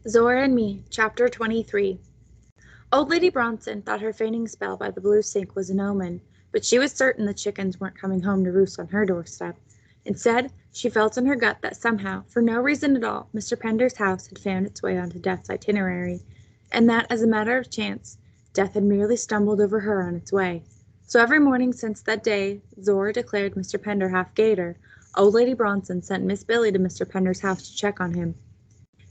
Zora and Me, Chapter 23. Old Lady Bronson thought her fainting spell by the blue sink was an omen, but she was certain the chickens weren't coming home to roost on her doorstep. Instead, she felt in her gut that somehow, for no reason at all, Mr. Pender's house had found its way onto Death's itinerary, and that, as a matter of chance, Death had merely stumbled over her on its way. So every morning since that day Zora declared Mr. Pender half gator, Old Lady Bronson sent Miss Billy to Mr. Pender's house to check on him.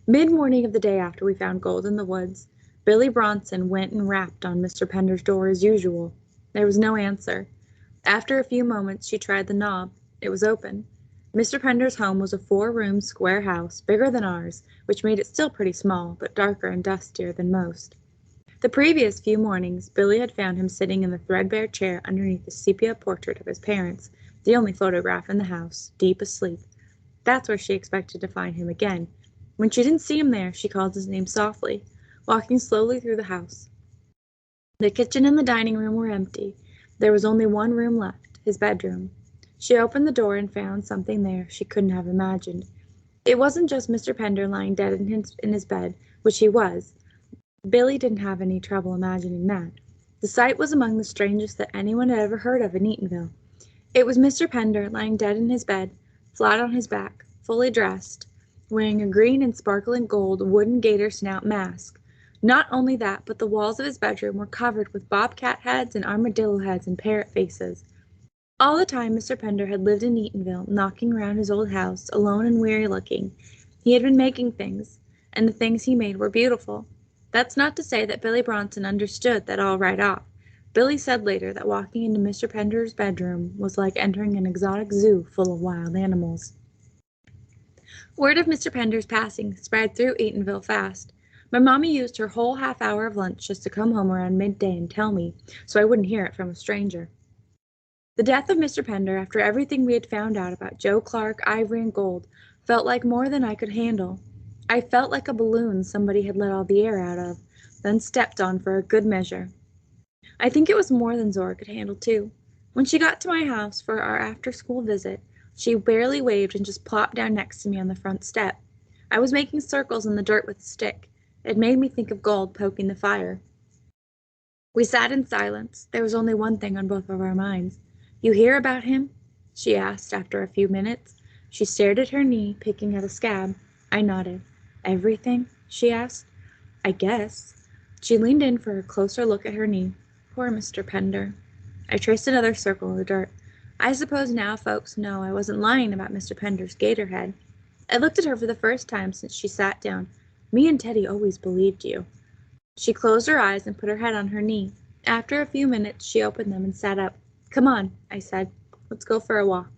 Mid-morning of the day after we found gold in the woods, Billy Bronson went and rapped on Mr. Pender's door as usual. There was no answer. After a few moments she tried the knob. It was open. Mr. Pender's home was a 4-room square house, bigger than ours, which made it still pretty small, but darker and dustier than most. The previous few mornings Billy had found him sitting in the threadbare chair underneath the sepia portrait of his parents, the only photograph in the house, deep asleep. That's where she expected to find him again. When she didn't see him there, she called his name softly, walking slowly through the house. The kitchen and the dining room were empty. There was only one room left, his bedroom. She opened the door and found something there she couldn't have imagined. It wasn't just Mr. Pender lying dead in his bed, which he was. Billy didn't have any trouble imagining that. The sight was among the strangest that anyone had ever heard of in Eatonville. It was Mr. Pender lying dead in his bed, flat on his back, fully dressed, wearing a green and sparkling gold wooden gator snout mask. Not only that, but the walls of his bedroom were covered with bobcat heads and armadillo heads and parrot faces. All the time Mr. Pender had lived in Eatonville, knocking around his old house, alone and weary-looking, he had been making things, and the things he made were beautiful. That's not to say that Billy Bronson understood that all right off. Billy said later that walking into Mr. Pender's bedroom was like entering an exotic zoo full of wild animals. Word of Mr. Pender's passing spread through Eatonville fast. My mommy used her whole half-hour of lunch just to come home around midday and tell me, so I wouldn't hear it from a stranger. The death of Mr. Pender, after everything we had found out about Joe Clark, Ivory, and Gold, felt like more than I could handle. I felt like a balloon somebody had let all the air out of, then stepped on for a good measure. I think it was more than Zora could handle, too. When she got to my house for our after-school visit, she barely waved and just plopped down next to me on the front step. I was making circles in the dirt with a stick. It made me think of Gold poking the fire. We sat in silence. There was only one thing on both of our minds. "You hear about him?" she asked after a few minutes. She stared at her knee, picking at a scab. I nodded. "Everything?" she asked. "I guess." She leaned in for a closer look at her knee. Poor Mr. Pender. I traced another circle in the dirt. I suppose now folks know I wasn't lying about Mr. Pender's gator head. I looked at her for the first time since she sat down. "Me and Teddy always believed you." She closed her eyes and put her head on her knee. After a few minutes she opened them and sat up. "Come on," I said. "Let's go for a walk."